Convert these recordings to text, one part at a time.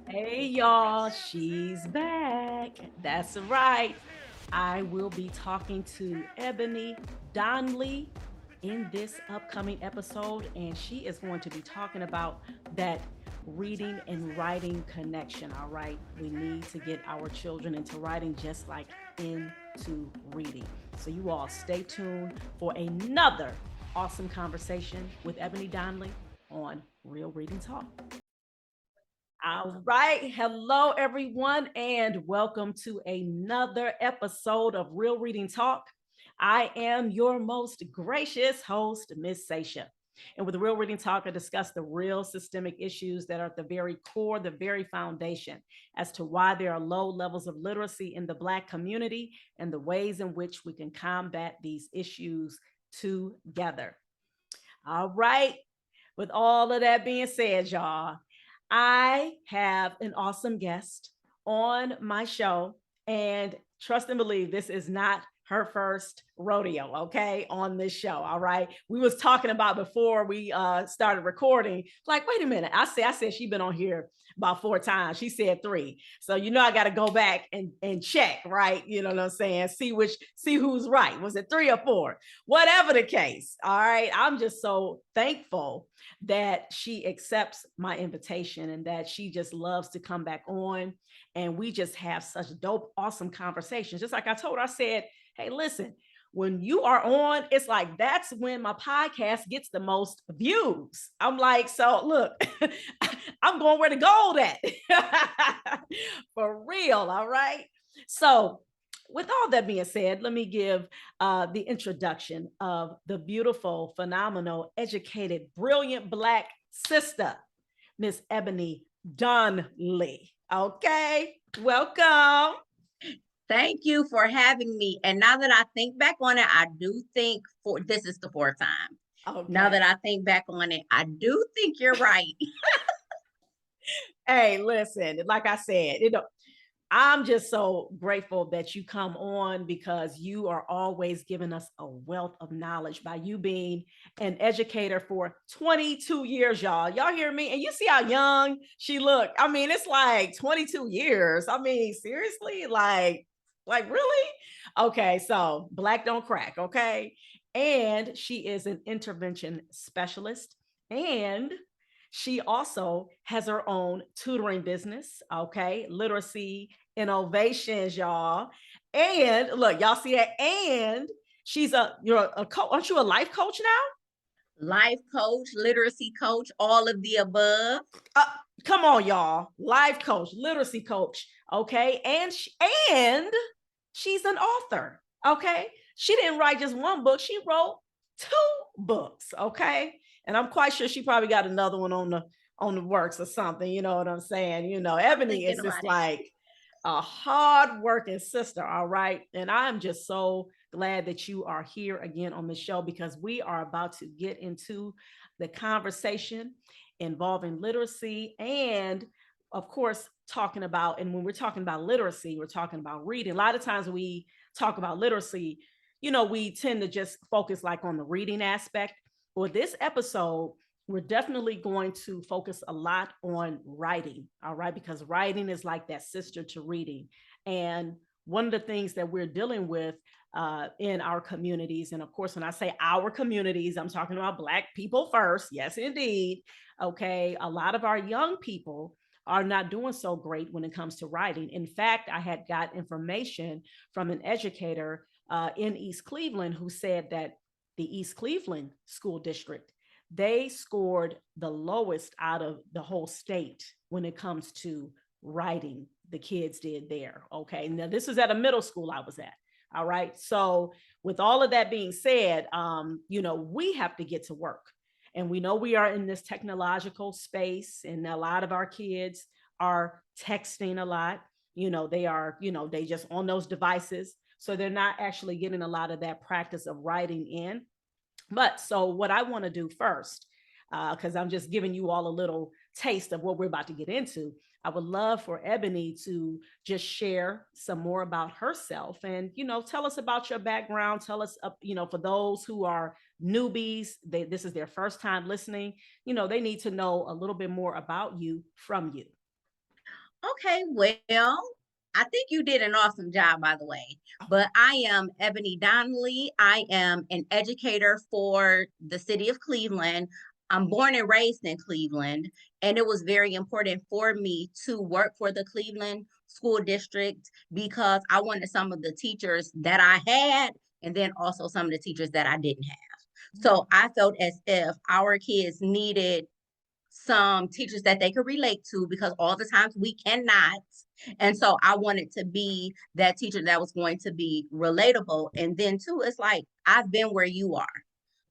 Hey y'all, she's back. That's right. I will be talking to Ebony Donley in this upcoming episode, and she is going to be talking about that reading and writing connection. All right. We need to get our children into writing just like into reading. So, you all stay tuned for another awesome conversation with Ebony Donley on Real Reading Talk. All right. Hello, everyone, and welcome to another episode of Real Reading Talk. I am your most gracious host, Miss Sasha. And with Real Reading Talk, I discuss the real systemic issues that are at the very core, the very foundation as to why there are low levels of literacy in the Black community and the ways in which we can combat these issues together. All right. With all of that being said, y'all, I have an awesome guest on my show, and trust and believe this is not her first rodeo, okay, on this show. All right. We was talking about before we started recording, like, wait a minute. I said she's been on here about 4 times. She said 3. So I gotta go back and check, right? You know what I'm saying? See who's right. Was it 3 or 4? Whatever the case. All right. I'm just so thankful that she accepts my invitation and that she just loves to come back on. And we just have such dope, awesome conversations. Just like I told her, I said, hey, listen, when you are on, it's like that's when my podcast gets the most views. I'm like, so look, I'm going where the gold at. For real. All right. So, with all that being said, let me give the introduction of the beautiful, phenomenal, educated, brilliant Black sister, Miss Ebony Donley. Okay, welcome. Thank you for having me. And now that I think back on it, I do think for this is the 4th time. Now that Okay. I think back on it, I do think you're right. Hey, listen, like I said, I'm just so grateful that you come on because you are always giving us a wealth of knowledge by you being an educator for 22 years, y'all. Y'all hear me? And you see how young she looked. I mean, it's like 22 years. I mean, seriously, like really? Okay, so Black don't crack, okay? And she is an intervention specialist, and she also has her own tutoring business, okay? Literacy innovations, y'all. And look, y'all see that? And you're a coach. Aren't you a life coach Life coach, literacy coach, all of the above. now? Come on, y'all. Life coach, literacy coach, okay? And she's an author, okay? She didn't write just one book, she wrote 2 books, okay? And I'm quite sure she probably got another one on the works or something, you know what I'm saying? I'm Ebony thinking is just about it. like a hard-working sister, all right? And I'm just so glad that you are here again on the show because we are about to get into the conversation involving literacy and of course talking about, and when we're talking about literacy, we're talking about reading. A lot of times we talk about literacy, we tend to just focus like on the reading aspect. For this episode, we're definitely going to focus a lot on writing, all right? Because writing is like that sister to reading. And one of the things that we're dealing with in our communities, and of course, when I say our communities, I'm talking about Black people first. Yes, indeed. Okay. A lot of our young people are not doing so great when it comes to writing. In fact, I had got information from an educator in East Cleveland who said that the East Cleveland school district, they scored the lowest out of the whole state when it comes to writing. The kids did there. Okay. Now, this is at a middle school I was at. All right. So, with all of that being said, we have to get to work. And we know we are in this technological space, and a lot of our kids are texting a lot. They just on those devices. So they're not actually getting a lot of that practice of writing in. But so what I want to do first, because I'm just giving you all a little taste of what we're about to get into, I would love for Ebony to just share some more about herself and, tell us about your background. Tell us, for those who are newbies, this is their first time listening, they need to know a little bit more about you from you. Okay, well, I think you did an awesome job, by the way. But I am Ebony Donley. I am an educator for the city of Cleveland. I'm born and raised in Cleveland, and it was very important for me to work for the Cleveland School District because I wanted some of the teachers that I had, and then also some of the teachers that I didn't have. So I felt as if our kids needed some teachers that they could relate to because all the times we cannot. And so I wanted to be that teacher that was going to be relatable. And then too, it's like I've been where you are.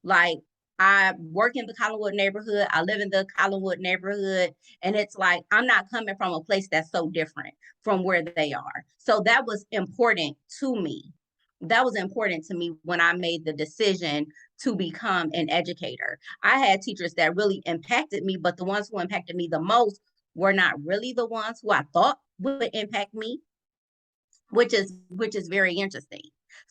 Like I work in the Collinwood neighborhood. I live in the Collinwood neighborhood. And it's like I'm not coming from a place that's so different from where they are. So that was important to me. That was important to me when I made the decision to become an educator. I had teachers that really impacted me, but the ones who impacted me the most were not really the ones who I thought would impact me, which is very interesting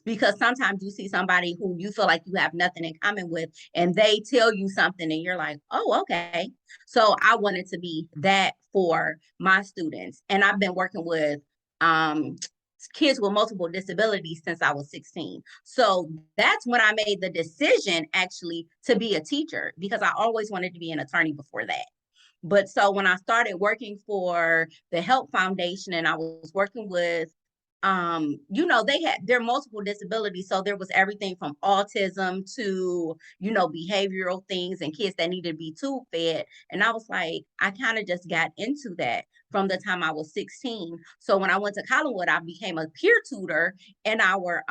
because sometimes you see somebody who you feel like you have nothing in common with and they tell you something and you're like, oh, okay. So I wanted to be that for my students, and I've been working with um kids with multiple disabilities since I was 16. So that's when I made the decision actually to be a teacher because I always wanted to be an attorney before that. But so when I started working for the Help Foundation and I was working with they had their multiple disabilities. So there was everything from autism to, behavioral things and kids that needed to be tube fed. And I was like, I kind of just got into that from the time I was 16. So when I went to Collinwood, I became a peer tutor in our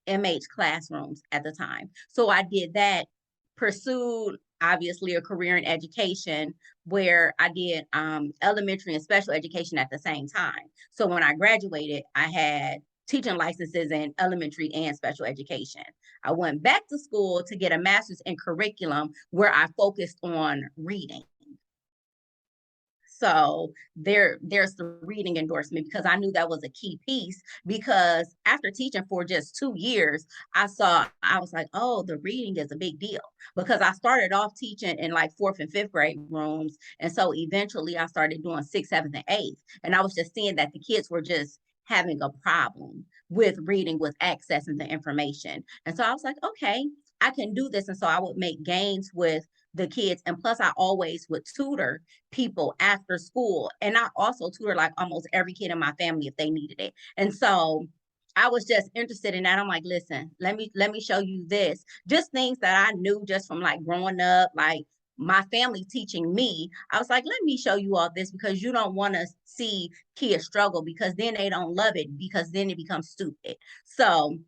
MH classrooms at the time. So I did that, pursued obviously a career in education where I did elementary and special education at the same time. So when I graduated, I had teaching licenses in elementary and special education. I went back to school to get a master's in curriculum where I focused on reading. So there's the reading endorsement because I knew that was a key piece because after teaching for just 2 years, I was like, oh, the reading is a big deal because I started off teaching in like fourth and fifth grade rooms. And so eventually I started doing sixth, seventh, and eighth. And I was just seeing that the kids were just having a problem with reading, with accessing the information. And so I was like, okay, I can do this. And so I would make gains with the kids. And plus, I always would tutor people after school. And I also tutor like almost every kid in my family if they needed it. And so I was just interested in that. I'm like, listen, let me show you this. Just things that I knew just from like growing up, like my family teaching me. I was like, let me show you all this because you don't want to see kids struggle because then they don't love it because then it becomes stupid. So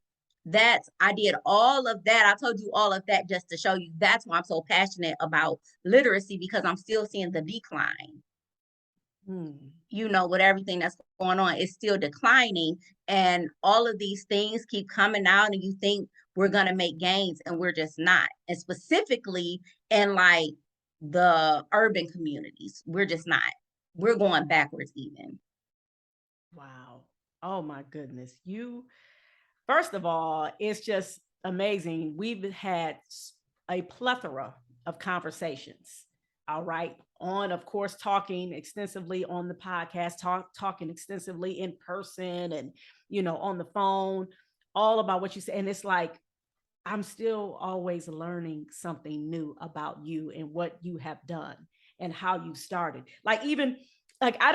I did all of that. I told you all of that just to show you that's why I'm so passionate about literacy because I'm still seeing the decline. With everything that's going on, it's still declining. And all of these things keep coming out, and you think we're going to make gains, and we're just not. And specifically in like the urban communities, we're just not. We're going backwards, even. Wow. Oh my goodness. First of all, it's just amazing. We've had a plethora of conversations. All right. On, of course, talking extensively on the podcast, talking extensively in person and, on the phone, all about what you say. And it's like, I'm still always learning something new about you and what you have done and how you started. Like, even like, I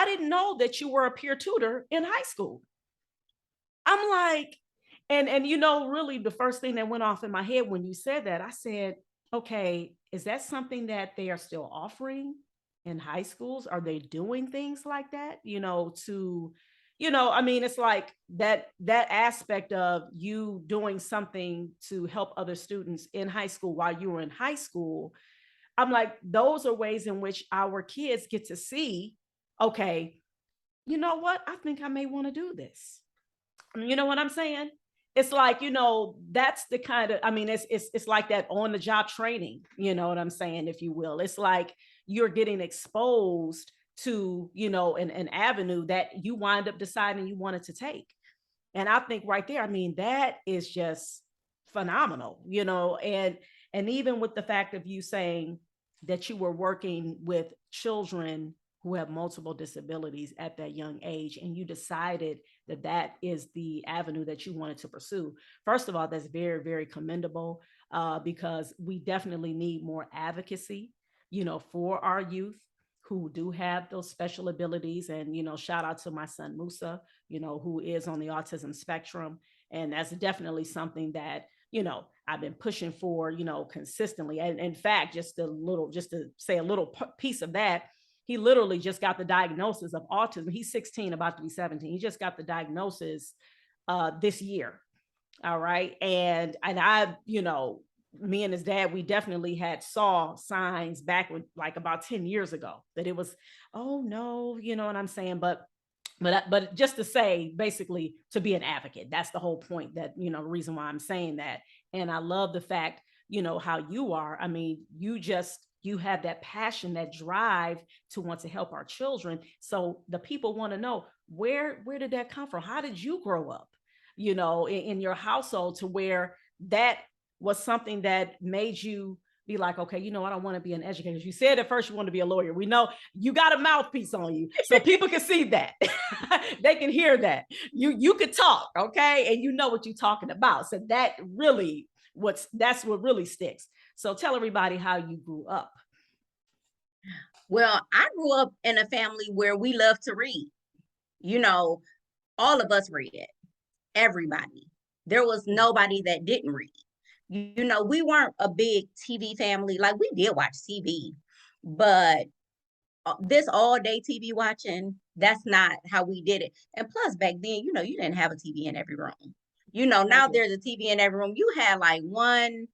didn't know that you were a peer tutor in high school. I'm like, and really the first thing that went off in my head when you said that, I said, okay, is that something that they are still offering in high schools? Are they doing things like that? I mean, it's like that aspect of you doing something to help other students in high school while you were in high school. I'm like, those are ways in which our kids get to see, okay, you know what? I think I may want to do this. You know what I'm saying? It's like, that's the kind of, I mean, it's like that on the job training, you know what I'm saying, if you will. It's like you're getting exposed to, an avenue that you wind up deciding you wanted to take. And I think right there, I mean, that is just phenomenal, and even with the fact of you saying that you were working with children who have multiple disabilities at that young age, and you decided that that is the avenue that you wanted to pursue. First of all, that's very, very commendable, because we definitely need more advocacy, for our youth who do have those special abilities. And, shout out to my son Musa, who is on the autism spectrum. And that's definitely something that, I've been pushing for, consistently. And in fact, just to say a little piece of that, he literally just got the diagnosis of autism. He's 16, about to be 17. He just got the diagnosis this year. All right. And I, me and his dad, we definitely had saw signs back with like about 10 years ago that it was, oh no, you know what I'm saying? But just to say, basically, to be an advocate, that's the whole point, that, reason why I'm saying that. And I love the fact, how you are. I mean, you have that passion, that drive to want to help our children. So the people want to know, where did that come from? How did you grow up, in your household, to where that was something that made you be like, okay, I don't want to be an educator. You said at first you want to be a lawyer. We know you got a mouthpiece on you, so people can see that. They can hear that. You could talk, okay, and you know what you're talking about. So that's what really sticks. So tell everybody how you grew up. Well, I grew up in a family where we love to read. You know, all of us read. Everybody. There was nobody that didn't read. We weren't a big TV family. Like, we did watch TV, but this all day TV watching, that's not how we did it. And plus, back then, you didn't have a TV in every room. Now Exactly. there's a TV in every room. You had like one.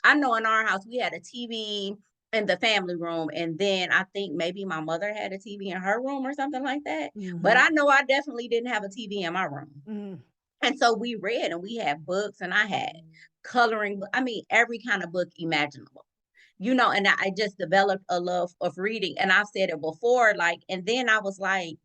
I know in our house we had a TV in the family room, and then I think maybe my mother had a TV in her room or something like that. But Mm-hmm. I know I definitely didn't have a TV in my room. Mm-hmm. And so we read, and we had books, and I had coloring. I mean, every kind of book imaginable. And I just developed a love of reading. And I've said it before, like, and then I was like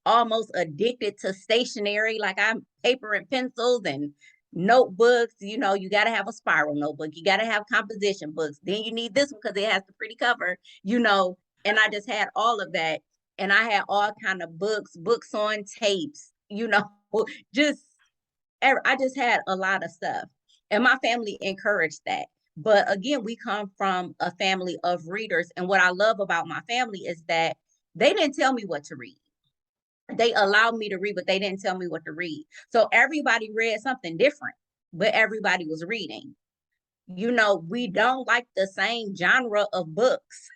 almost addicted to stationery. Like, I'm paper and pencils and notebooks. You got to have a spiral notebook. You got to have composition books. Then you need this one because it has the pretty cover, and I just had all of that. And I had all kind of books on tapes, just I just had a lot of stuff. And my family encouraged that. But again, we come from a family of readers. And what I love about my family is that they didn't tell me what to read. They allowed me to read, but they didn't tell me what to read. So everybody read something different, but everybody was reading. We don't like the same genre of books.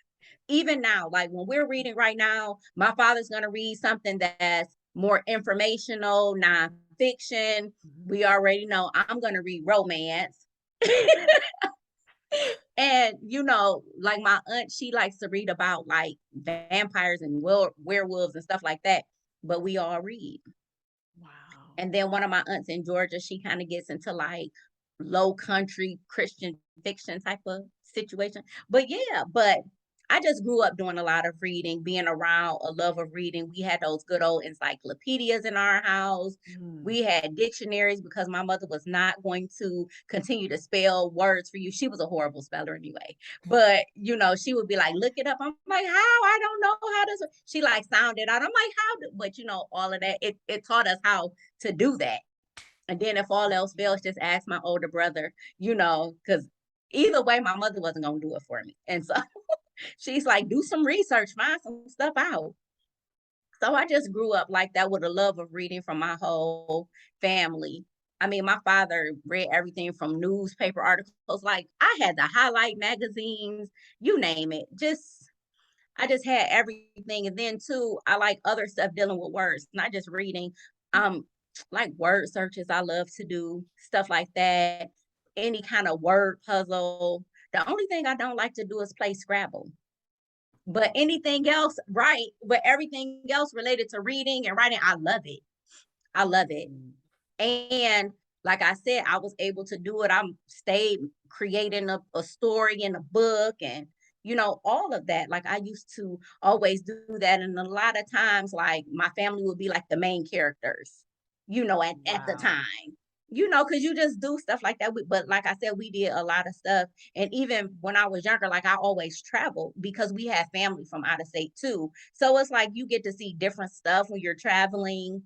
Even now, like when we're reading right now, my father's going to read something that's more informational, nonfiction. We already know I'm going to read romance. And like my aunt, she likes to read about like vampires and werewolves and stuff like that. But we all read. Wow. And then one of my aunts in Georgia, she kind of gets into like low country Christian fiction type of situation. But yeah, but I just grew up doing a lot of reading, being around a love of reading. We had those good old encyclopedias in our house. Mm. We had dictionaries because my mother was not going to continue to spell words for you. She was a horrible speller anyway. But, she would be like, look it up. I'm like, how? I don't know how does it. She like sounded out. I'm like, how? But, all of that, it taught us how to do that. And then if all else fails, just ask my older brother, because either way, my mother wasn't going to do it for me. And so she's like, do some research, find some stuff out. So I just grew up like that with a love of reading from my whole family. I mean, my father read everything from newspaper articles. Like, I had the highlight magazines, you name it. I just had everything. And then too, I like other stuff dealing with words, not just reading. Like word searches, I love to do stuff like that. Any kind of word puzzle. The only thing I don't like to do is play Scrabble. But anything else, right? But everything else related to reading and writing, I love it. I love it. And like I said, I was able to do it. I'm stayed creating a story in a book and all of that. Like, I used to always do that. And a lot of times, like, my family would be like the main characters, at the Wow. time. because you just do stuff like that. But like I said, we did a lot of stuff. And even when I was younger, like I always traveled because we had family from out of state too. So it's like you get to see different stuff when you're traveling,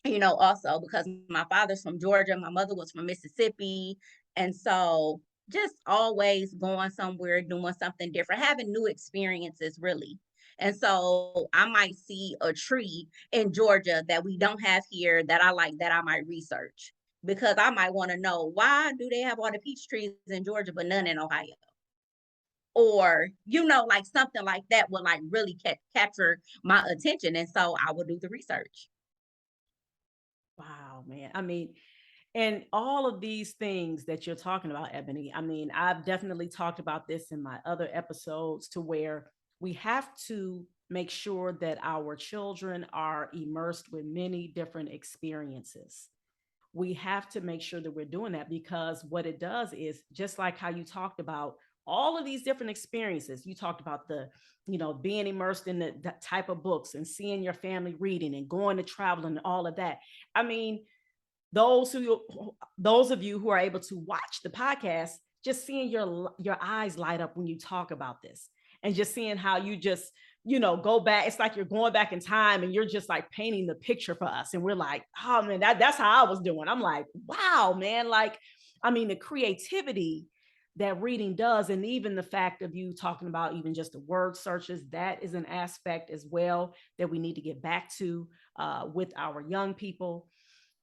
also because my father's from Georgia, my mother was from Mississippi. And so just always going somewhere, doing something different, having new experiences, really. And so I might see a tree in Georgia that we don't have here that I like that I might research because I might want to know why do they have all the peach trees in Georgia but none in Ohio? Or, like something like that would like really capture my attention. And so I will do the research. Wow, man. I mean, and all of these things that you're talking about, Ebony, I mean, I've definitely talked about this in my other episodes to where we have to make sure that our children are immersed with many different experiences. We have to make sure that we're doing that because what it does is just like how you talked about all of these different experiences. You talked about being immersed in the type of books and seeing your family reading and going to travel and all of that. I mean, those of you who are able to watch the podcast, just seeing your eyes light up when you talk about this and just seeing how you just go back. It's like you're going back in time and you're just like painting the picture for us, and we're like, oh man, that's how I was doing. I'm like, wow, man. Like, I mean, the creativity that reading does, and even the fact of you talking about even just the word searches, that is an aspect as well that we need to get back to with our young people.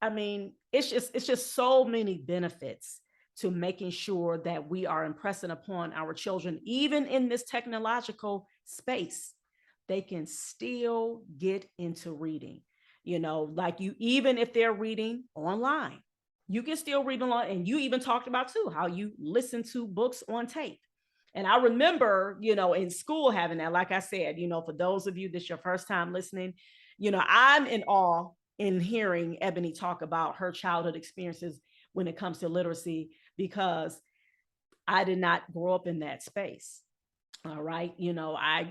I mean, it's just so many benefits to making sure that we are impressing upon our children, even in this technological space, they can still get into reading. Like you, even if they're reading online, you can still read online. And you even talked about too how you listen to books on tape. And I remember, in school having that. Like I said, for those of you that's your first time listening, I'm in awe in hearing Ebony talk about her childhood experiences when it comes to literacy, because I did not grow up in that space. All right. I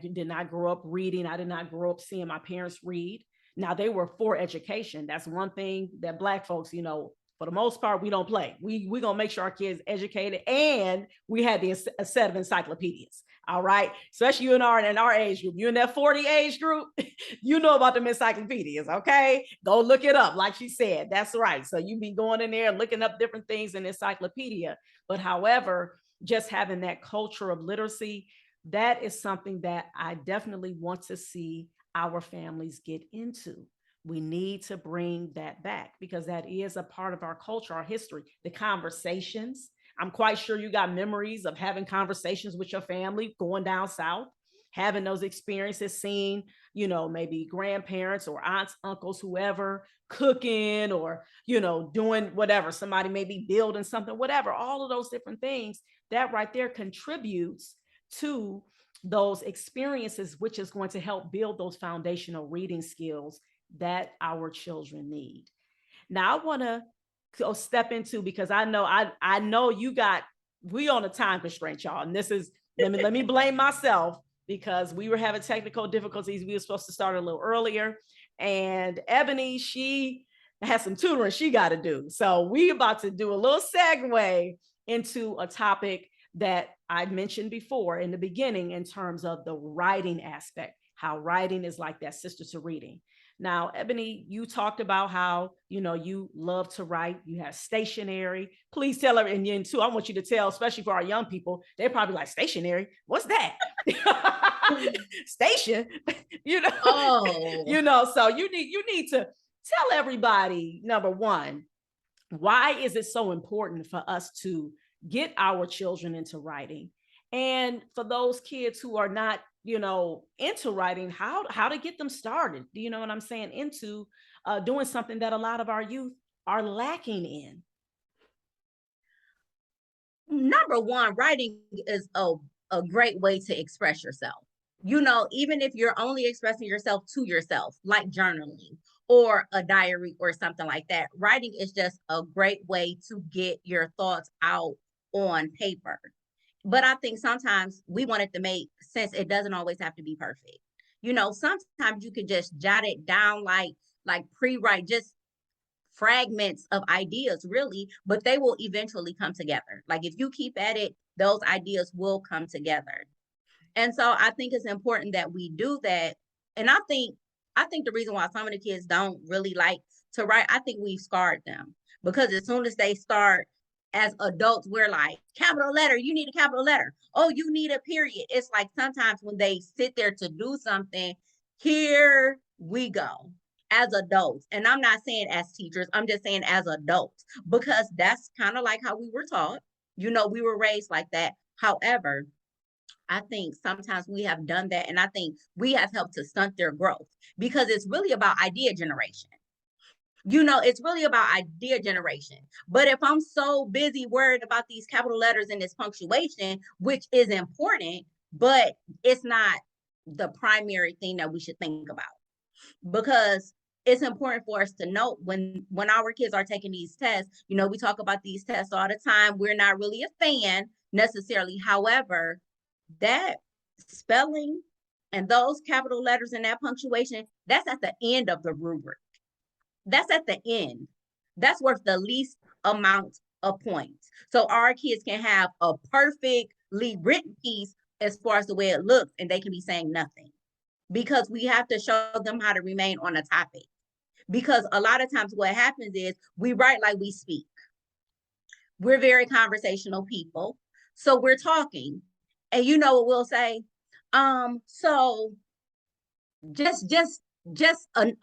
did not grow up reading. I did not grow up seeing my parents read. Now, they were for education. That's one thing that Black folks, for the most part, we don't play. We gonna make sure our kids educated, and we had a set of encyclopedias. All right, especially you and our age group. You in that 40 age group, you know about them encyclopedias. Okay, go look it up. Like she said, that's right. So you be going in there and looking up different things in the encyclopedia. But however, just having that culture of literacy, that is something that I definitely want to see our families get into. We need to bring that back because that is a part of our culture, our history, the conversations. I'm quite sure you got memories of having conversations with your family going down south, having those experiences, seeing, maybe grandparents or aunts, uncles, whoever cooking or, doing whatever. Somebody may be building something, whatever, all of those different things. That right there contributes to those experiences, which is going to help build those foundational reading skills that our children need. Now, I want to go step into, because I know we on a time constraint, y'all, and this is let me blame myself because we were having technical difficulties. We were supposed to start a little earlier, and Ebony, she has some tutoring she got to do, so we about to do a little segue into a topic that I mentioned before in the beginning in terms of the writing aspect, how writing is like that sister to reading. Now, Ebony, you talked about how, you love to write, you have stationery. Please tell her, and then too, I want you to tell, especially for our young people, they're probably like, stationery, what's that? Station, Oh, so you need to tell everybody, number one, why is it so important for us to get our children into writing? And for those kids who are not, into writing, how to get them started, do you know what I'm saying, into doing something that a lot of our youth are lacking in. number one, writing is a great way to express yourself. Even if you're only expressing yourself to yourself, like journaling or a diary or something like that, writing is just a great way to get your thoughts out on paper. But I think sometimes we want it to make sense. It doesn't always have to be perfect. Sometimes you could just jot it down like pre-write, just fragments of ideas really, but they will eventually come together. Like if you keep at it, those ideas will come together. And so I think it's important that we do that. And I think the reason why some of the kids don't really like to write, I think we've scarred them, because as soon as they start as adults, we're like, capital letter, you need a capital letter. Oh, you need a period. It's like sometimes when they sit there to do something, here we go as adults. And I'm not saying as teachers, I'm just saying as adults, because that's kind of like how we were taught. We were raised like that. However, I think sometimes we have done that, and I think we have helped to stunt their growth, because it's really about idea generation. It's really about idea generation. But if I'm so busy worried about these capital letters and this punctuation, which is important, but it's not the primary thing that we should think about, because it's important for us to note when our kids are taking these tests. We talk about these tests all the time. We're not really a fan necessarily. However, that spelling and those capital letters and that punctuation, that's at the end of the rubric. That's at the end. That's worth the least amount of points. So our kids can have a perfectly written piece as far as the way it looks, and they can be saying nothing, because we have to show them how to remain on a topic. Because a lot of times what happens is we write like we speak. We're very conversational people. So we're talking, and you know what we'll say? So just on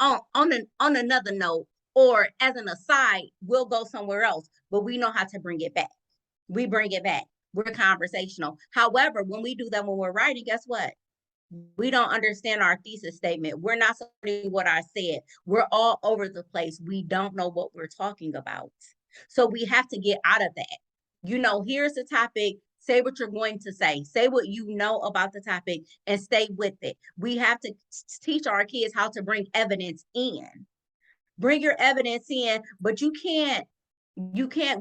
another note, or as an aside, we'll go somewhere else, but we know how to bring it back. We bring it back. We're conversational. However, when we do that, when we're writing, guess what? We don't understand our thesis statement. We're not supporting what I said. We're all over the place. We don't know what we're talking about. So we have to get out of that. Here's the topic. Say what you're going to say. Say what you know about the topic and stay with it. We have to teach our kids how to bring evidence in. Bring your evidence in, but you can't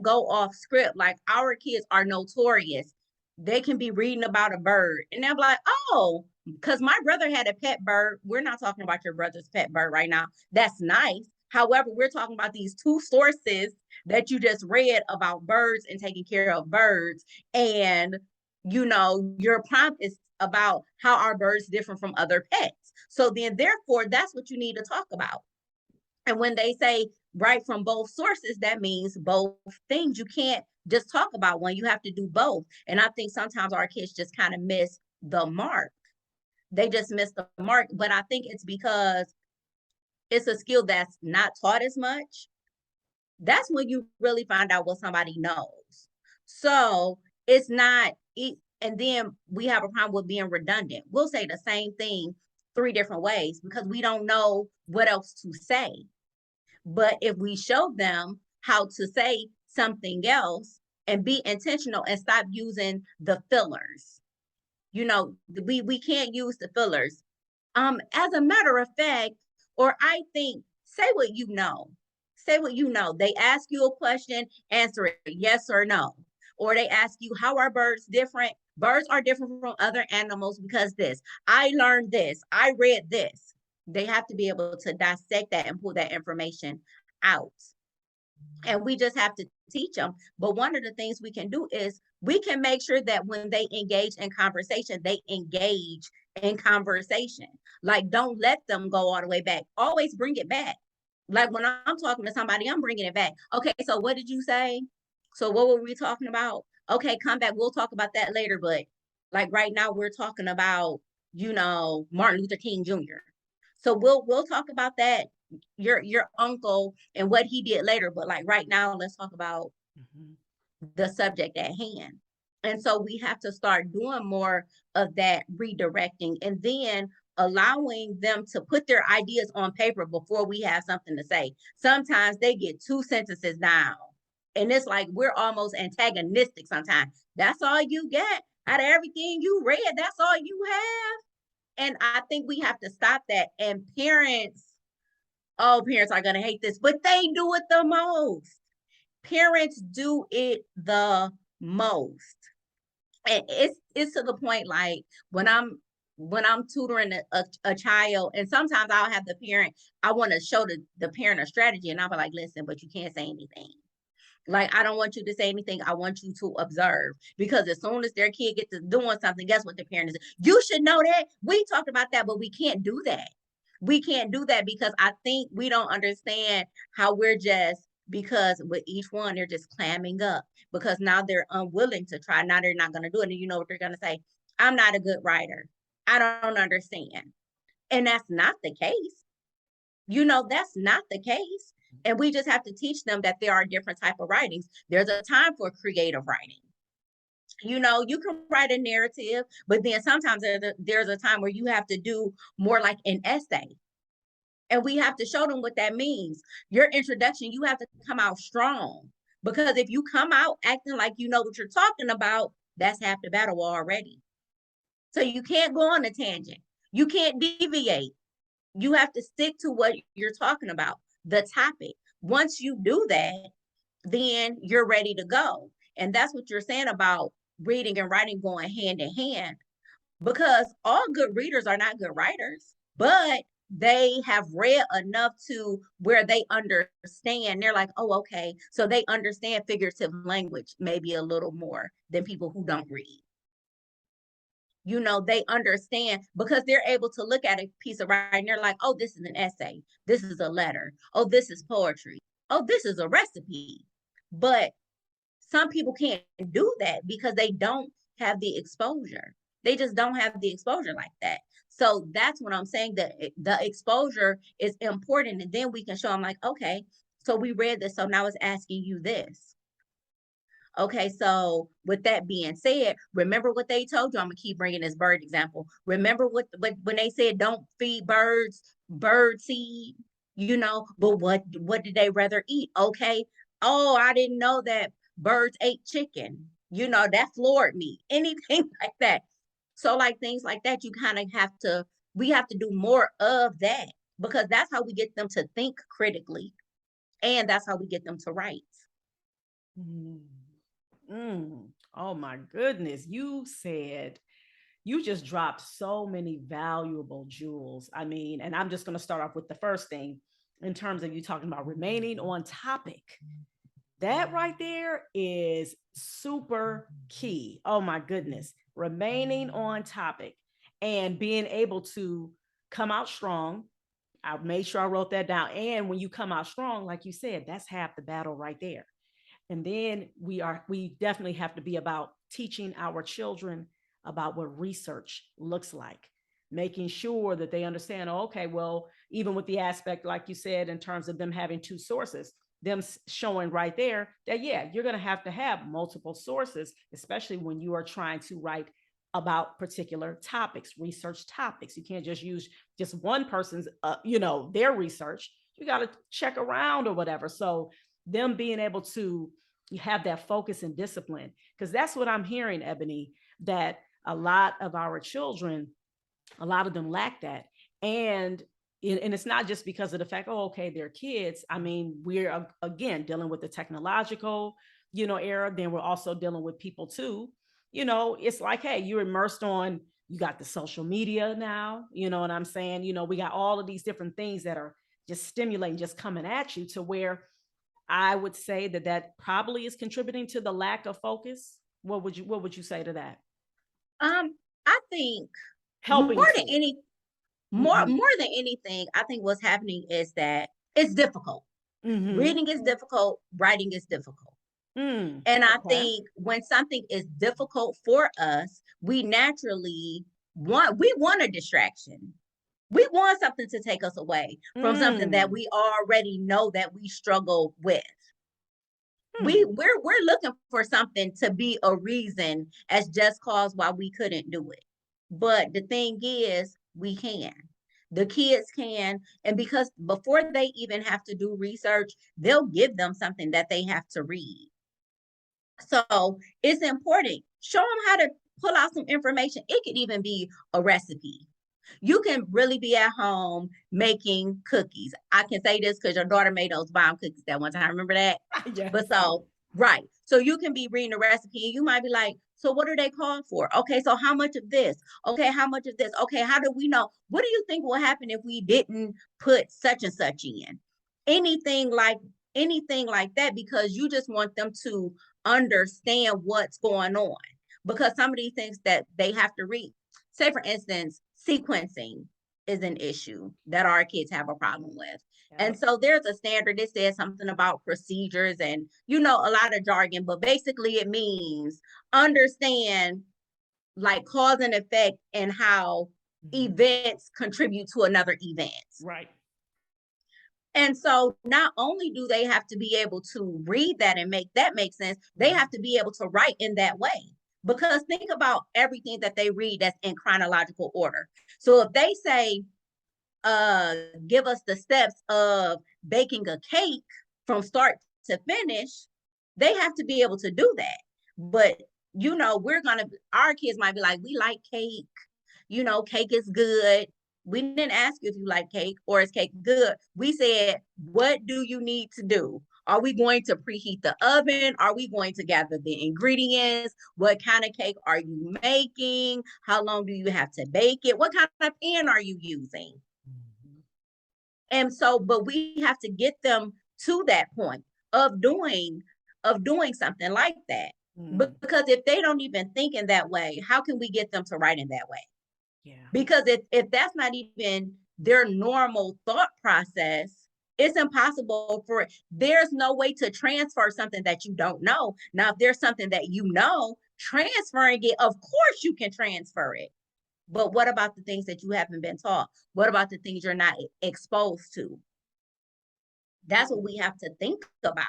go off script. Like, our kids are notorious. They can be reading about a bird and they're like, oh, because my brother had a pet bird. We're not talking about your brother's pet bird right now. That's nice. However, we're talking about these two sources that you just read about birds and taking care of birds. And, your prompt is about how are birds different from other pets. So then, therefore, that's what you need to talk about. And when they say write from both sources, that means both things. You can't just talk about one. You have to do both. And I think sometimes our kids just kind of miss the mark. They just miss the mark. But I think it's because it's a skill that's not taught as much. That's when you really find out what somebody knows. So it's not, and then we have a problem with being redundant. We'll say the same thing 3 different ways because we don't know what else to say. But if we show them how to say something else and be intentional and stop using the fillers, we can't use the fillers. As a matter of fact, or I think, say what you know. Say what you know. They ask you a question, answer it yes or no. Or they ask you, how are birds different? Birds are different from other animals because this. I learned this. I read this. They have to be able to dissect that and pull that information out. And we just have to teach them. But one of the things we can do is we can make sure that when they engage in conversation, they engage in conversation. Like, don't let them go all the way back. Always bring it back. Like, when I'm talking to somebody, I'm bringing it back. Okay, so what did you say? So what were we talking about? Okay, come back. We'll talk about that later. But like right now, we're talking about, Martin Luther King Jr. So we'll talk about that, your uncle and what he did later. But like right now, let's talk about the subject at hand. And so we have to start doing more of that redirecting, and then allowing them to put their ideas on paper before we have something to say. Sometimes they get 2 sentences down, and it's like we're almost antagonistic sometimes. That's all you get out of everything you read. That's all you have. And I think we have to stop that. And parents are going to hate this, but they do it the most. Parents do it the most. And it's to the point, like, when I'm when I'm tutoring a child, and sometimes I'll have the parent, I want to show the parent a strategy, and I'll be like, listen, but you can't say anything. Like, I don't want you to say anything. I want you to observe, because as soon as their kid gets to doing something, guess what the parent is? You should know that. We talked about that, but we can't do that. We can't do that because I think we don't understand how we're just, because with each one, they're just clamming up because now they're unwilling to try. Now they're not going to do it. And you know what they're going to say? I'm not a good writer. I don't understand. And that's not the case. That's not the case. And we just have to teach them that there are different type of writings. There's a time for creative writing. You can write a narrative, but then sometimes there's a time where you have to do more like an essay. And we have to show them what that means. Your introduction, you have to come out strong, because if you come out acting like you know what you're talking about, that's half the battle already. So you can't go on a tangent. You can't deviate. You have to stick to what you're talking about, the topic. Once you do that, then you're ready to go. And that's what you're saying about reading and writing going hand in hand, because all good readers are not good writers, but they have read enough to where they understand. They're like, oh, okay. So they understand figurative language maybe a little more than people who don't read. They understand because they're able to look at a piece of writing. They're like, oh, this is an essay. This is a letter. Oh, this is poetry. Oh, this is a recipe. But some people can't do that because they don't have the exposure. They just don't have the exposure like that. So that's what I'm saying, that the exposure is important. And then we can show them like, okay, so we read this. So now it's asking you this. Okay, so with that being said, remember what they told you. I'm gonna keep bringing this bird example. Remember what when they said don't feed birds bird seed, but what did they rather eat? Okay. Oh, I didn't know that birds ate chicken. That floored me. Anything like that. So like things like that, we have to do more of that, because that's how we get them to think critically, and that's how we get them to write. Mm. Oh my goodness. You just dropped so many valuable jewels. I mean, and I'm just going to start off with the first thing in terms of you talking about remaining on topic. That right there is super key. Oh my goodness. Remaining on topic and being able to come out strong. I made sure I wrote that down. And when you come out strong, like you said, that's half the battle right there. And then we definitely have to be about teaching our children about what research looks like, making sure that they understand, oh, okay, well, even with the aspect, like you said, in terms of them having two sources, them showing right there that, yeah, you're going to have multiple sources, especially when you are trying to write about particular topics, research topics. You can't just use just one person's, their research. You got to check around or whatever. So them being able to have that focus and discipline, because that's what I'm hearing, Ebony, that a lot of our children, a lot of them lack that. And it's not just because of the fact, oh, okay, they're kids. I mean, we're again dealing with the technological, era. Then we're also dealing with people too. It's like, hey, you're immersed on, you got the social media now, you know what I'm saying? We got all of these different things that are just stimulating, just coming at you, to where I would say that probably is contributing to the lack of focus. What would you say to that? I think Helping to. more Mm-hmm. more than anything, I think what's happening is that it's difficult. Mm-hmm. Reading is difficult, writing is difficult. Mm. And I Okay. think when something is difficult for us, we naturally want a distraction. We want something to take us away from something that Mm. we already know that we struggle with. Hmm. We're looking for something to be a reason as just cause why we couldn't do it. But the thing is, we can. The kids can, and because before they even have to do research, they'll give them something that they have to read. So it's important. Show them how to pull out some information. It could even be a recipe. You can really be at home making cookies. I can say this because your daughter made those bomb cookies that one time. Remember that? Yes. But so, right. So you can be reading a recipe and you might be like, So what do they call for? Okay, so how much of this? Okay, how much of this? Okay, how do we know? What do you think will happen if we didn't put such and such in? Anything like anything like that, because you just want them to understand what's going on. Because some of these things that they have to read, say for instance, sequencing is an issue that our kids have a problem with. And Yep. so there's a standard that says something about procedures and, a lot of jargon, but basically it means understand like cause and effect and how events contribute to another event. Right. And so not only do they have to be able to read that and make that make sense, they have to be able to write in that way. Because think about everything that they read that's in chronological order. So if they say, give us the steps of baking a cake from start to finish, they have to be able to do that. But our kids might be like, we like cake, cake is good. We didn't ask you if you like cake or is cake good. We said, what do you need to do? Are we going to preheat the oven? Are we going to gather the ingredients? What kind of cake are you making? How long do you have to bake it? What kind of pan are you using? And so, but we have to get them to that point of doing something like that. Because if they don't even think in that way, how can we get them to write in that way? Yeah. Because if that's not even their normal thought process, it's impossible for it. There's no way to transfer something that you don't know. Now, if there's something that transferring it, of course you can transfer it. But what about the things that you haven't been taught? What about the things you're not exposed to? That's what we have to think about.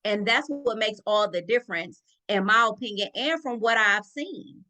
And that's what makes all the difference, in my opinion, and from what I've seen.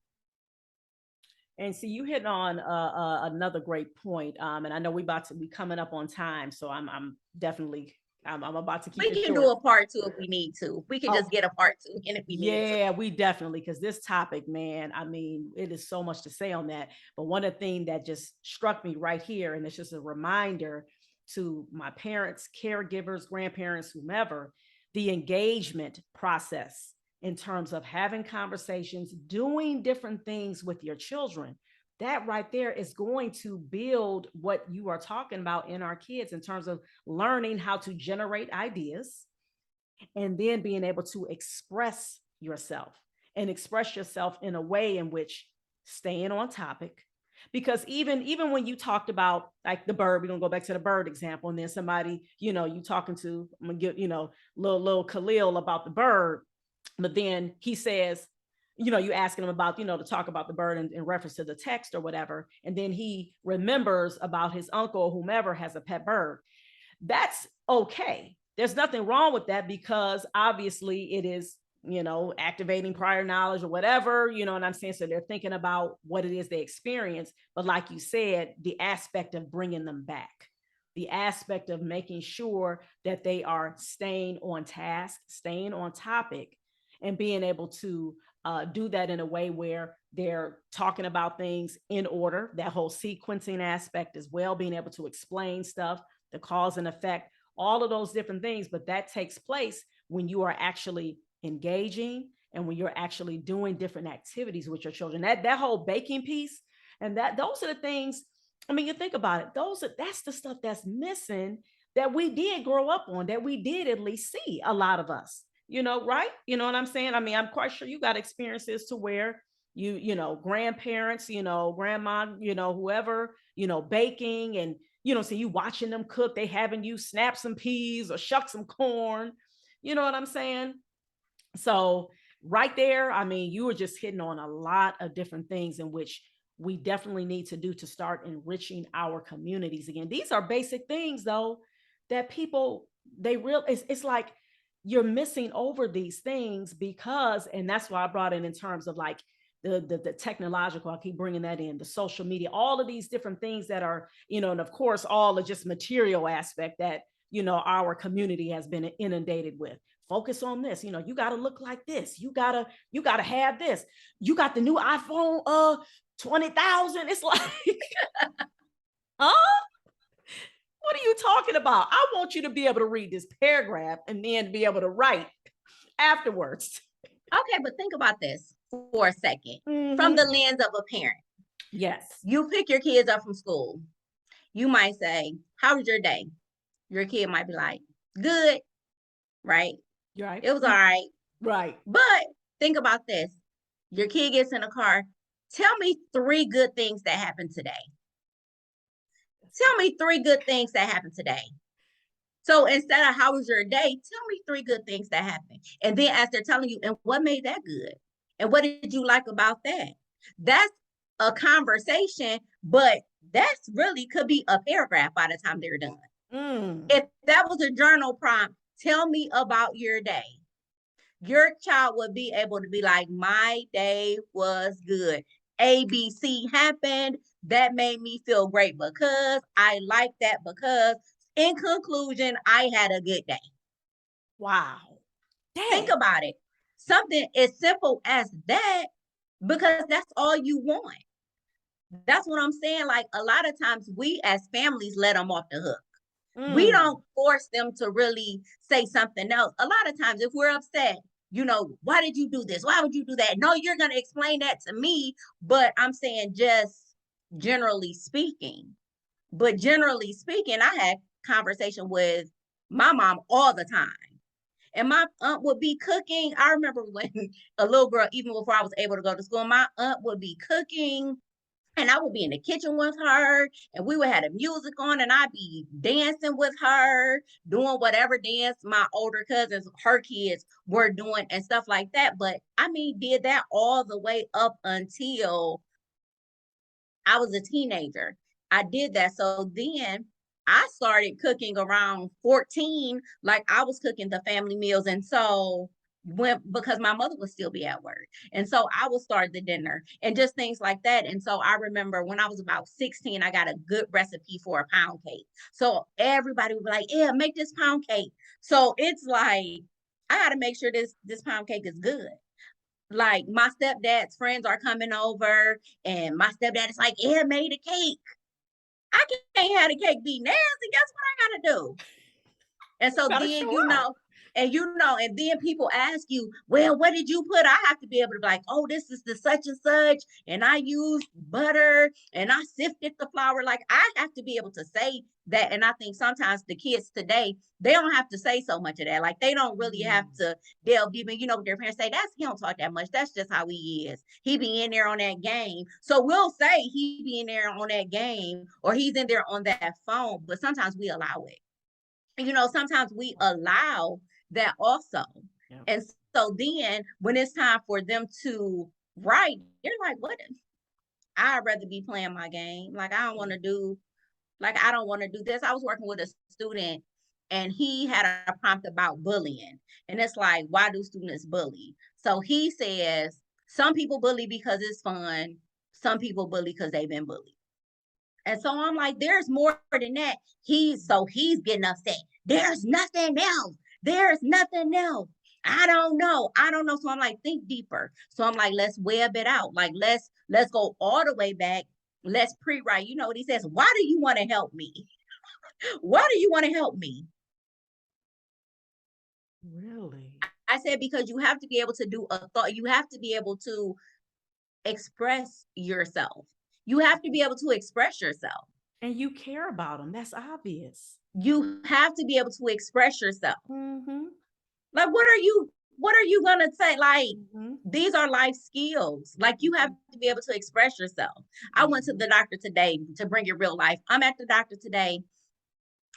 And see, you hit on another great point. And I know we about to be coming up on time, so I'm definitely I'm about to keep We it can do short. a part two if we need to. We can just Oh, get a part two in if we need to. yeah, we definitely, because this topic, man, I mean, it is so much to say on that. But one of the things that just struck me right here, and it's just a reminder to my parents, caregivers, grandparents, whomever, the engagement process in terms of having conversations, doing different things with your children. That right there is going to build what you are talking about in our kids in terms of learning how to generate ideas and then being able to express yourself in a way in which staying on topic. Because even when you talked about like the bird, we're gonna go back to the bird example, and then somebody, you talking to, I'm gonna get, little Khalil about the bird, but then he says, you asking him about, to talk about the bird in reference to the text or whatever, and then he remembers about his uncle or whomever has a pet bird. That's okay. There's nothing wrong with that because obviously it is, activating prior knowledge or whatever, what I'm saying? So they're thinking about what it is they experience. But like you said, the aspect of bringing them back, the aspect of making sure that they are staying on task, staying on topic, and being able to do that in a way where they're talking about things in order, that whole sequencing aspect as well, being able to explain stuff, the cause and effect, all of those different things. But that takes place when you are actually engaging and when you're actually doing different activities with your children. That whole baking piece, and those are the things. I mean, you think about it, that's the stuff that's missing that we did grow up on, that we did at least see, a lot of us, right? You know what I'm saying? I mean, I'm quite sure you got experiences to where grandparents, grandma, whoever, baking, and so you watching them cook, they having you snap some peas or shuck some corn, you know what I'm saying? So right there, I mean, you were just hitting on a lot of different things in which we definitely need to do to start enriching our communities again. These are basic things though that people, it's like you're missing over these things because, and that's why I brought in terms of like the technological, I keep bringing that in, the social media, all of these different things that are, and of course all the just material aspect that our community has been inundated with. Focus on this, you got to look like this, you got to have this, you got the new iPhone 20,000. It's like huh, what are you talking about? I want you to be able to read this paragraph and then be able to write afterwards. Okay, but think about this. for a second from Mm-hmm. the lens of a parent. Yes. You pick your kids up from school. You might say, "How was your day?" Your kid might be like, "Good," right? You're right. "It was all right." Right. But think about this. Your kid gets in a car. Tell me three good things that happened today. Tell me three good things that happened today. So instead of "How was your day?" tell me three good things that happened. And then as they're telling you, "And what made that good? And what did you like about that?" That's a conversation, but that's really could be a paragraph by the time they're done. Mm. If that was a journal prompt, "Tell me about your day." Your child would be able to be like, "My day was good. ABC happened. That made me feel great because I like that because in conclusion, I had a good day." Wow. Think Dang. about it. Something as simple as that, because that's all you want. That's what I'm saying. Like a lot of times we as families let them off the hook. We Mm. don't force them to really say something else. A lot of times, if we're upset, "Why did you do this? Why would you do that?" No, you're going to explain that to me. But I'm saying just generally speaking. But generally speaking, I had conversation with my mom all the time. And my aunt would be cooking. I remember when a little girl, even before I was able to go to school, my aunt would be cooking and I would be in the kitchen with her and we would have the music on and I'd be dancing with her, doing whatever dance my older cousins, her kids were doing and stuff like that. But I mean, did that all the way up until I was a teenager. I did that. So then I started cooking around 14, like I was cooking the family meals. And so when because my mother would still be at work. And so I would start the dinner and just things like that. And so I remember when I was about 16, I got a good recipe for a pound cake. So everybody would be like, "Yeah, make this pound cake." So it's like I gotta make sure this pound cake is good. Like my stepdad's friends are coming over and my stepdad is like, "Yeah, made a cake." I can't have the cake be nasty. Guess what I gotta do? And You so gotta then, show out. and then people ask you, "Well, what did you put?" I have to be able to be like, "Oh, this is the such and such, and I used butter and I sifted the flour." Like I have to be able to say that. And I think sometimes the kids today, they don't have to say so much of that. Like they don't really have Mm. to delve deep. And what their parents say, "That's he don't talk that much. That's just how he is. He be in there on that game." So we'll say he be in there on that game or he's in there on that phone, but sometimes we allow it. Sometimes we allow that also. Yeah. And so then when it's time for them to write, they're like, "What? I'd rather be playing my game. Like I don't want to do this." I was working with a student and he had a prompt about bullying. And it's like, why do students bully? So he says, some people bully because it's fun. Some people bully because they've been bullied. And so I'm like, there's more than that. He's getting upset. There's nothing else. There's nothing else. I don't know. I don't know. So I'm like, think deeper. So I'm like, let's web it out. Like, let's go all the way back. Let's pre-write. You know what he says? "Why do you want to help me? Why do you want to help me?" Really? I said, "Because you have to be able to do a thought. You have to be able to express yourself. You have to be able to express yourself. And you care about them. That's obvious. You have to be able to express yourself." Mm-hmm. Like, what are you gonna say? Like, Mm-hmm. these are life skills. Like, you have to be able to express yourself. I went to Mm-hmm. the doctor today to bring it real life. I'm at the doctor today.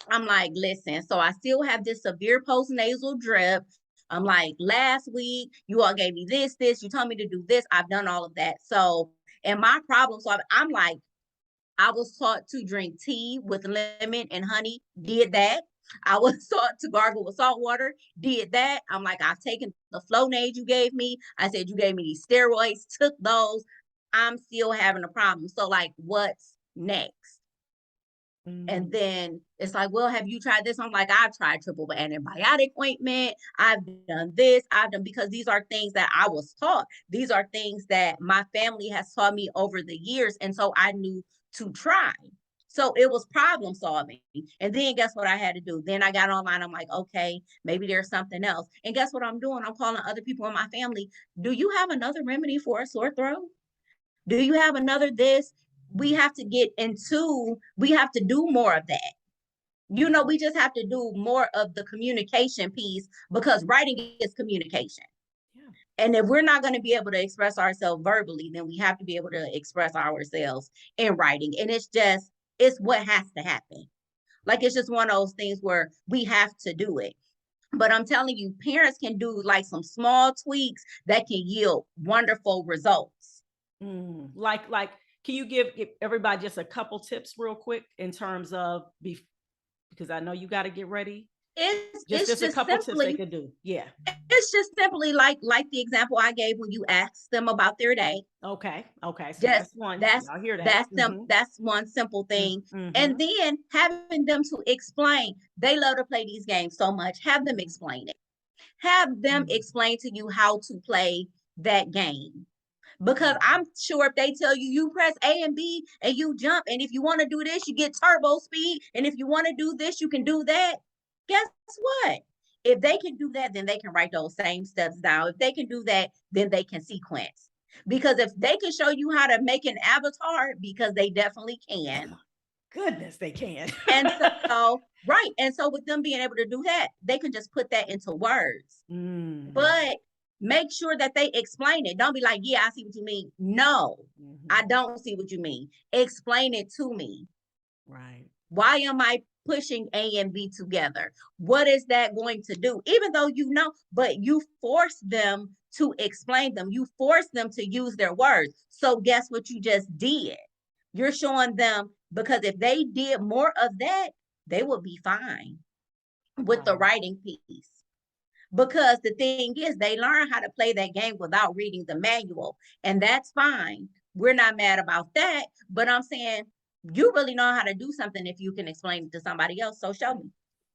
I'm like, "Listen, so I still have this severe postnasal drip." I'm like, "Last week, you all gave me this. You told me to do this. I've done all of that." So, and my problem, so I'm like, I was taught to drink tea with lemon and honey, did that. I was taught to gargle with salt water, did that. I'm like, "I've taken the Flonase you gave me." I said, "You gave me these steroids, took those. I'm still having a problem. So, like, what's next?" And Mm. then it's like, "Well, have you tried this?" I'm like, "I've tried triple antibiotic ointment. I've done this. I've done," because these are things that I was taught. These are things that my family has taught me over the years. And so I knew to try. So it was problem solving. And then guess what I had to do? Then I got online. I'm like, okay, maybe there's something else. And guess what I'm doing? I'm calling other people in my family. Do you have another remedy for a sore throat? Do you have another this? We have to get into, we have to do more of that. We just have to do more of the communication piece, because writing is communication. Yeah. And if we're not going to be able to express ourselves verbally, then we have to be able to express ourselves in writing. And it's what has to happen. Like, it's just one of those things where we have to do it. But I'm telling you, parents can do like some small tweaks that can yield wonderful results. Like, can you give everybody just a couple tips real quick in terms of because I know you got to get ready. Just a couple tips they could do. Yeah. It's just simply like the example I gave when you asked them about their day. Okay. So Just that's one. Y'all hear that? That's one simple thing. Mm-hmm. And then having them to explain. They love to play these games so much. Have them explain it. Have them explain to you how to play that game. Because I'm sure if they tell you, you press A and B and you jump, and if you want to do this, you get turbo speed, and if you want to do this, you can do that. Guess what? If they can do that, then they can write those same steps down. If they can do that, then they can sequence. Because if they can show you how to make an avatar, because they definitely can. Goodness, they can. And so, right. And so with them being able to do that, they can just put that into words. But make sure that they explain it. Don't be like, yeah, I see what you mean. No, I don't see what you mean. Explain it to me. Right. Why am I pushing A and B together? What is that going to do? Even though but you force them to explain them. You force them to use their words. So guess what you just did? You're showing them, because if they did more of that, they would be fine with the writing piece. Because the thing is, they learn how to play that game without reading the manual. And that's fine. We're not mad about that. But I'm saying, you really know how to do something if you can explain it to somebody else. So show me.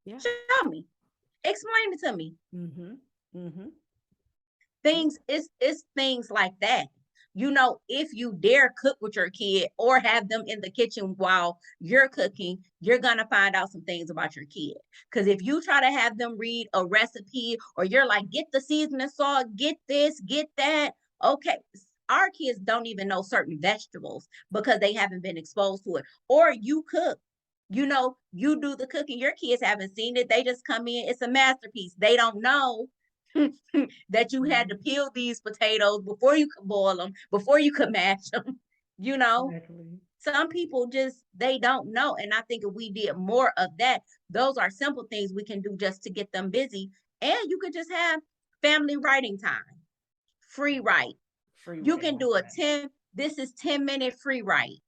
Yeah. Show me. Explain it to me. It's things like that. If you dare cook with your kid or have them in the kitchen while you're cooking, you're going to find out some things about your kid. Because if you try to have them read a recipe, or you're like, get the seasoning salt, get this, get that. Okay. Our kids don't even know certain vegetables because they haven't been exposed to it. Or you cook, you do the cooking. Your kids haven't seen it. They just come in. It's a masterpiece. They don't know that you had to peel these potatoes before you could boil them, before you could mash them. Exactly. Some people they don't know. And I think if we did more of that, those are simple things we can do just to get them busy. And you could just have family writing time, free write. You can do this is 10-minute free write.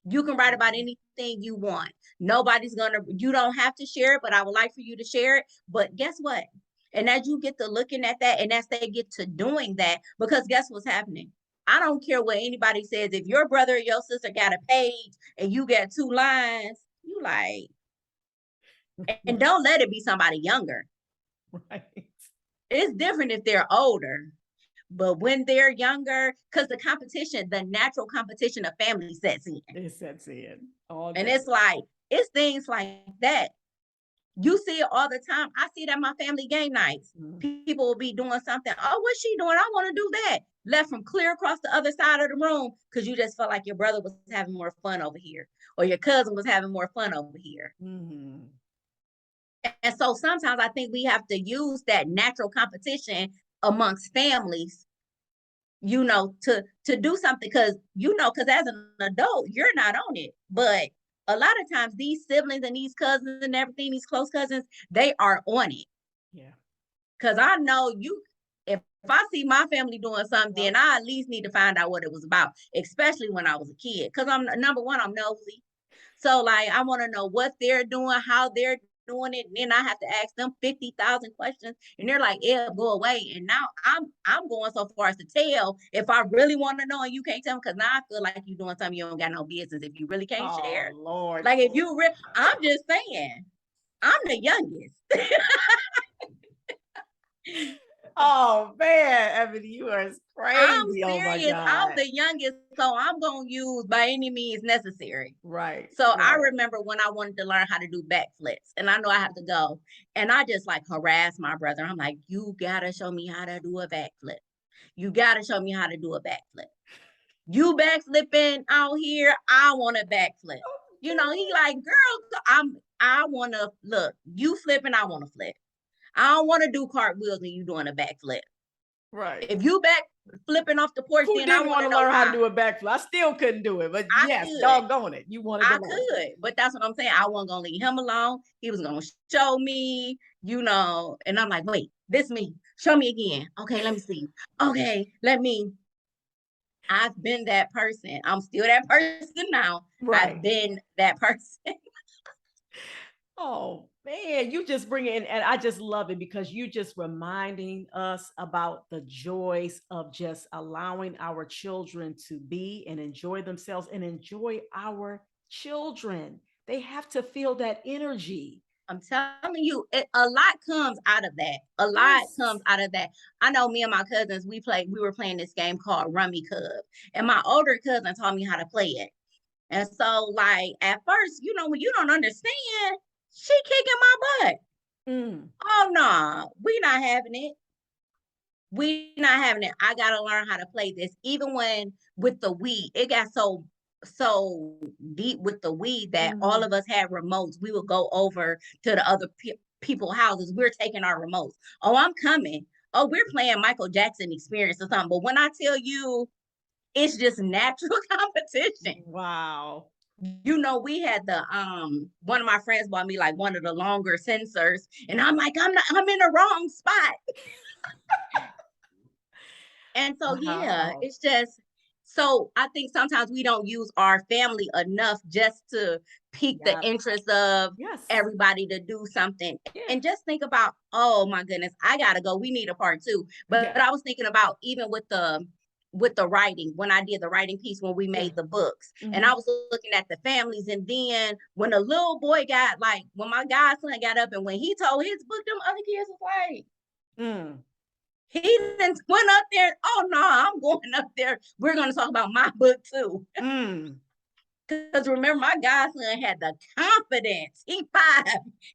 You can write about anything you want. You don't have to share it, but I would like for you to share it. But guess what? And as you get to looking at that, and as they get to doing that, because guess what's happening? I don't care what anybody says. If your brother or your sister got a page and you got 2 lines, you like, and don't let it be somebody younger. Right. It's different if they're older. But when they're younger, because the natural competition of family sets in. It sets in. And it's things like that. You see it all the time. I see it at my family game nights. People will be doing something. Oh, what's she doing? I want to do that. Left from clear across the other side of the room because you just felt like your brother was having more fun over here, or your cousin was having more fun over here. And so sometimes I think we have to use that natural competition amongst families, to do something, because as an adult, you're not on it. But a lot of times these siblings and these cousins and everything, these close cousins, they are on it. Yeah. Because I know if I see my family doing something, then I at least need to find out what it was about, especially when I was a kid. Because I'm nosy. So I want to know what they're doing, how they're doing it, and then I have to ask them 50,000 questions, and they're like, "Yeah, go away." And now I'm going so far as to tell if I really want to know, and you can't tell me, because now I feel like you're doing something you don't got no business if you really can't share. Lord. Like if you I'm just saying, I'm the youngest. Oh man, Ebony, you are I'm crazy. Oh my serious. I'm God. the youngest, so I'm gonna use by any means necessary. Right, So I right. remember when I wanted to learn how to do backflips, and I know I have to go, and I just like harass my brother. I'm like, you gotta show me how to do a backflip. You gotta show me how to do a backflip. You backflipping out here, I want a backflip. You know, he like, girl, I wanna look, you flipping, I wanna flip. I don't want to do cartwheels and you doing a backflip. Right. If you back flipping off the porch, Who then I didn't want want to to know learn how to why. do a backflip? I still couldn't do it, but I yes, could. doggone it. You wanted to I learn. could, but that's what I'm saying. I wasn't gonna leave him alone. He was gonna show me, and I'm like, wait, this me. Show me again. Okay, let me see. Okay, let me. I've been that person. I'm still that person now. I've Right. been that person. Oh man, you just bring it in, and I just love it because you just reminding us about the joys of just allowing our children to be and enjoy themselves and enjoy our children. They have to feel that energy. I'm telling you, a lot comes out of that. A lot comes Yes. out of that. I know me and my cousins, we were playing this game called Rummy Cub. And my older cousin taught me how to play it. And so, like, at first, when you don't understand, she kicking my butt. Mm, Oh no, we not having it. We not having it. I gotta learn how to play this. Even when with the Wii, it got so deep with the Wii that all mm. of us had remotes. We would go over to the other people houses. We're taking our remotes. Oh, I'm coming. Oh, we're playing Michael Jackson Experience or something. But when I tell you, it's just natural competition. Wow. We had one of my friends bought me like one of the longer sensors, and I'm like, I'm in the wrong spot. And so, yeah, Wow. it's just so I think sometimes we don't use our family enough just to pique the Yeah. interest of Yes. everybody to do something. Yeah. And just think about, oh my goodness, I gotta go. We need a part two. But Yeah. I was thinking about even with the writing, when I did the writing piece when we Yeah. made the books. And I Mhm. was looking at the families, and then when a little boy when my godson got up and when he told his book, them other kids was like, Mm. he didn't went up there. Oh no, I'm going up there. We're going to talk about my book too. Mm. Because remember, my godson had the confidence. He 5.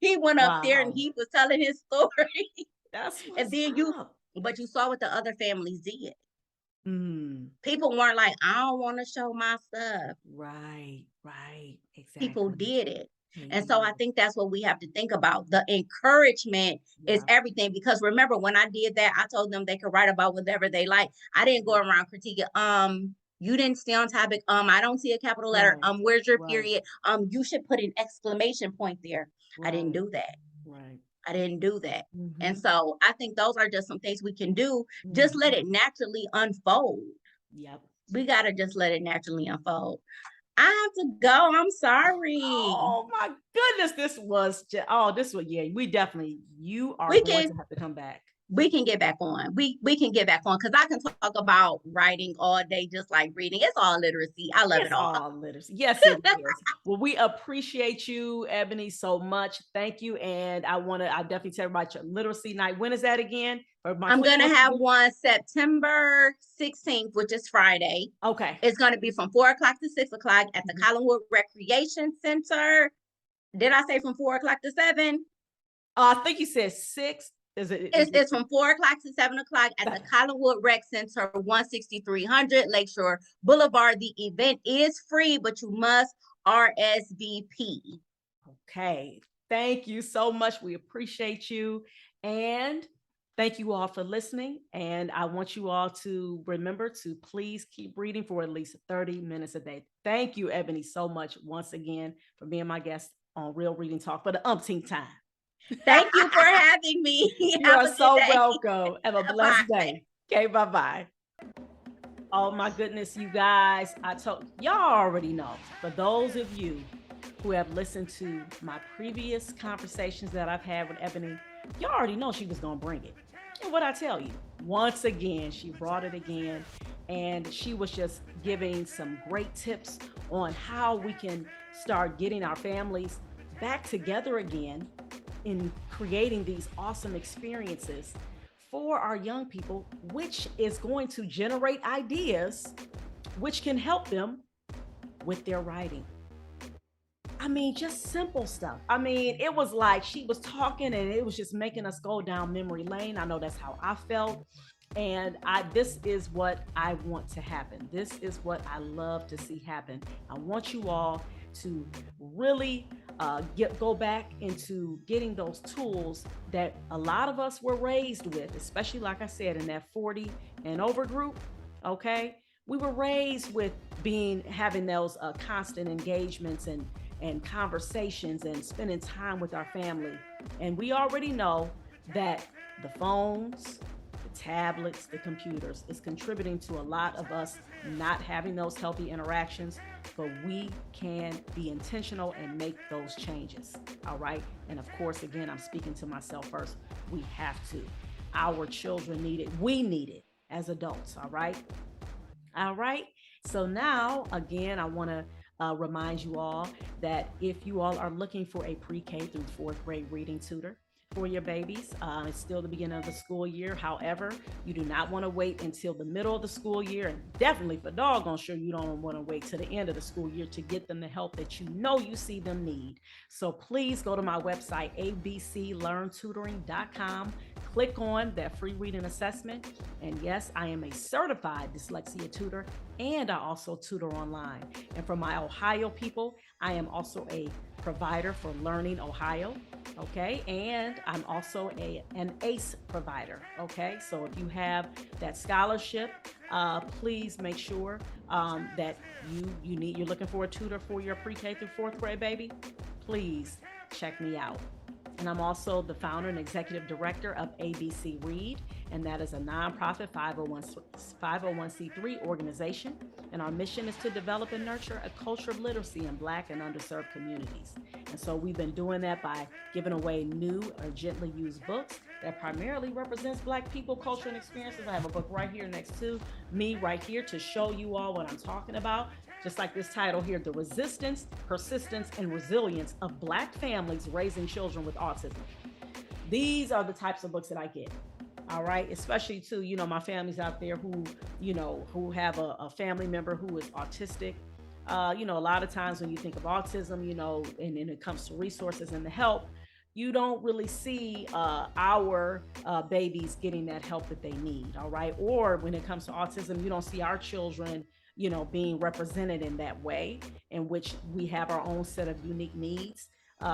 He went up there and Wow. he was telling his story. That's And what's then up. but you saw what the other families did. Mm. People weren't like, I don't want to show my stuff. Right. Right. People Exactly. did it. They And so I did. think that's what we have to think about. The encouragement is Yeah. everything. Because remember, when I did that, I told them they could write about whatever they like. I didn't go around critiquing, you didn't stay on topic. I don't see a capital letter. Right. Where's your Right. period? You should put an exclamation point there. I didn't Right. do that. Right. I didn't do that. And Mhm. so I think those are just some things we can do. Just let Mhm. it naturally unfold. Yep. We got to just let it naturally unfold. I have to go. I'm sorry. Oh my goodness, this was just, oh, this was, yeah, we definitely, you are We going to can have to come back. we can get back on. We can get back on because I can talk about writing all day, just like reading. It's all literacy. I love it It's all. all literacy. Yes, it is. Well, we appreciate you, Ebony, so much. Thank you. And I definitely tell everybody your literacy night. When is that again? For my I'm queen gonna wants to have do. one September 16th, which is Friday. Okay. It's gonna be from 4 o'clock to 6 o'clock at the Mhm. Collinwood Recreation Center. Did I say from 4 o'clock to 7? I think you said six. Is it It's from 4 o'clock to 7 o'clock at the seven? Collinwood Rec Center, 16300 Lakeshore Boulevard. The event is free, but you must RSVP. Okay. Thank you so much. We appreciate you. And thank you all for listening. And I want you all to remember to please keep reading for at least 30 minutes a day. Thank you, Ebony, so much once again for being my guest on Real Reading Talk for the umpteenth time. Thank you for having me. You Have are a good so day. welcome. Have a blessed Bye. day. Okay, bye bye. Oh my goodness, you guys. I told y'all already know. For those of you who have listened to my previous conversations that I've had with Ebony, y'all already know she was going to bring it. And what I tell you, once again, she brought it again. And she was just giving some great tips on how we can start getting our families back together again in creating these awesome experiences for our young people, which is going to generate ideas which can help them with their writing. I mean, just simple stuff. I mean, it was like she was talking and it was just making us go down memory lane. I know that's how I felt. And this is what I want to happen. This is what I love to see happen. I want you all to really go back into getting those tools that a lot of us were raised with, especially like I said, in that 40 and over group. Okay, we were raised with having those constant engagements and conversations and spending time with our family. And we already know that the phones, the tablets, the computers is contributing to a lot of us not having those healthy interactions, but we can be intentional and make those changes. All right. And of course, again, I'm speaking to myself first. We have to. Our children need it. We need it as adults. All right. All right. So now, again, I want to remind you all that if you all are looking for a pre-K through fourth grade reading tutor for your babies, it's still the beginning of the school year. However, you do not want to wait until the middle of the school year, and definitely for doggone sure you don't want to wait to the end of the school year to get them the help that you know you see them need. So please go to my website, abclearntutoring.com. Click on that free reading assessment. And yes, I am a certified dyslexia tutor, and I also tutor online. And for my Ohio people, I am also a provider for Learning Ohio. Okay, and I'm also an ACE provider. Okay, so if you have that scholarship, please make sure that you're looking for a tutor for your pre-K through fourth grade baby. Please check me out. And I'm also the founder and executive director of ABC Read, and that is a nonprofit 501c3 organization. And our mission is to develop and nurture a culture of literacy in Black and underserved communities. And so we've been doing that by giving away new or gently used books that primarily represents Black people, culture, and experiences. I have a book right here next to me right here to show you all what I'm talking about. Just like this title here, The Resistance, Persistence, and Resilience of Black Families Raising Children with Autism. These are the types of books that I get. All right. Especially to, my families out there who have a family member who is autistic. A lot of times when you think of autism, and when it comes to resources and the help, you don't really see our babies getting that help that they need. All right. Or when it comes to autism, you don't see our children being represented in that way, in which we have our own set of unique needs.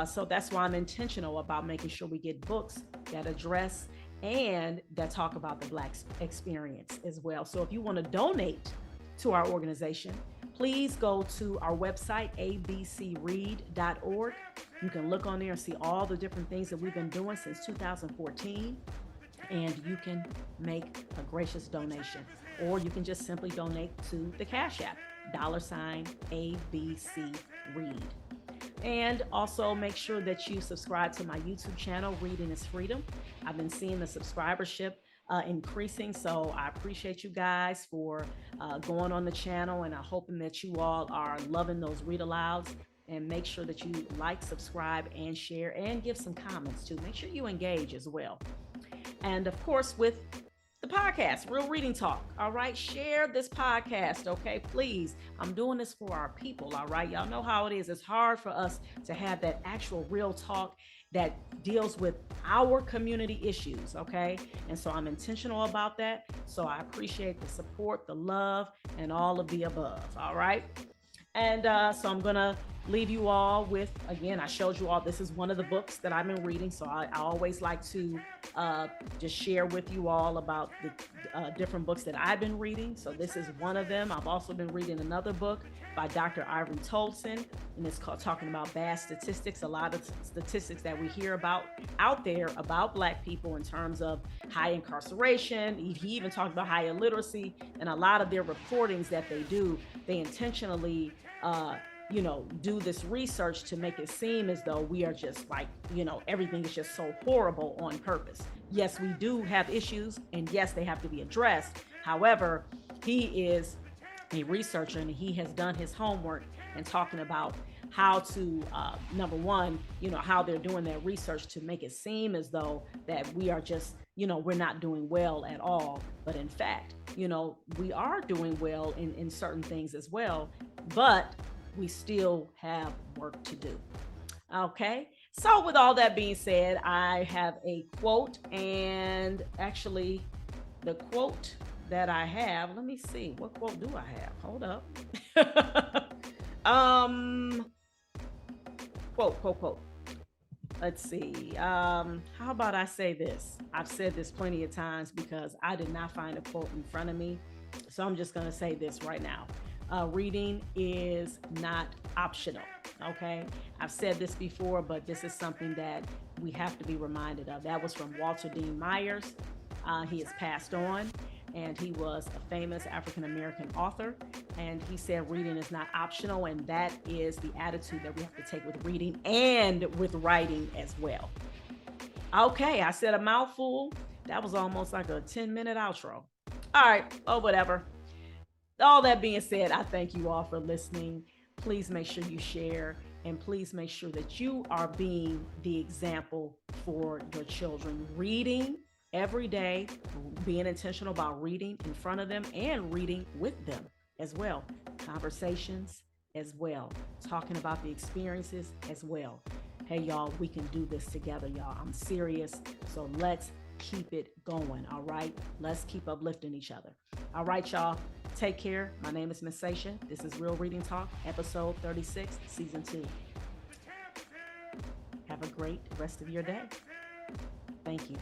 So that's why I'm intentional about making sure we get books that address and that talk about the Black experience as well. So if you want to donate to our organization, please go to our website, abcread.org. You can look on there and see all the different things that we've been doing since 2014. And you can make a gracious donation, or you can just simply donate to the Cash App, $ABC Read. And also make sure that you subscribe to my YouTube channel, Reading is Freedom. I've been seeing the subscribership increasing, so I appreciate you guys for going on the channel, and I'm hoping that you all are loving those read alouds. And make sure that you like, subscribe, and share, and give some comments too. Make sure you engage as well. And of course, with the podcast, Real Reading Talk. All right. Share this podcast. Okay. Please. I'm doing this for our people. All right. Y'all know how it is. It's hard for us to have that actual real talk that deals with our community issues. Okay. And so I'm intentional about that. So I appreciate the support, the love, and all of the above. All right. And so I'm going to leave you all with, again, I showed you all, this is one of the books that I've been reading. So I always like to just share with you all about the different books that I've been reading. So this is one of them. I've also been reading another book by Dr. Ivory Tolson, and it's called Talking About Bad Statistics. A lot of statistics that we hear about out there about Black people in terms of high incarceration. He even talked about high illiteracy, and a lot of their reportings that they do, they intentionally do this research to make it seem as though we are just like, everything is just so horrible on purpose. Yes, we do have issues, and yes, they have to be addressed. However, he is a researcher, and he has done his homework and talking about how to, number one, how they're doing their research to make it seem as though that we are just, we're not doing well at all. But in fact, we are doing well in certain things as well, but we still have work to do. Okay. So, with all that being said, I have a quote, and actually, the quote that I have, let me see, what quote do I have? Hold up. um, quote. Let's see. How about I say this? I've said this plenty of times because I did not find a quote in front of me. So I'm just going to say this right now. Reading is not optional. Okay. I've said this before, but this is something that we have to be reminded of. That was from Walter Dean Myers. He has passed on, and he was a famous African American author. And he said reading is not optional, and that is the attitude that we have to take with reading and with writing as well. Okay, I said a mouthful. That was almost like a 10-minute outro. All right, whatever. All that being said, I thank you all for listening. Please make sure you share, and please make sure that you are being the example for your children. Reading every day, being intentional about reading in front of them and reading with them as well. Conversations as well. Talking about the experiences as well. Hey, y'all, we can do this together, y'all. I'm serious. So let's keep it going. All right. Let's keep uplifting each other. All right, y'all. Take care. My name is Miss Sasha. This is Real Reading Talk, episode 36, season 2. Have a great rest of your day. Thank you.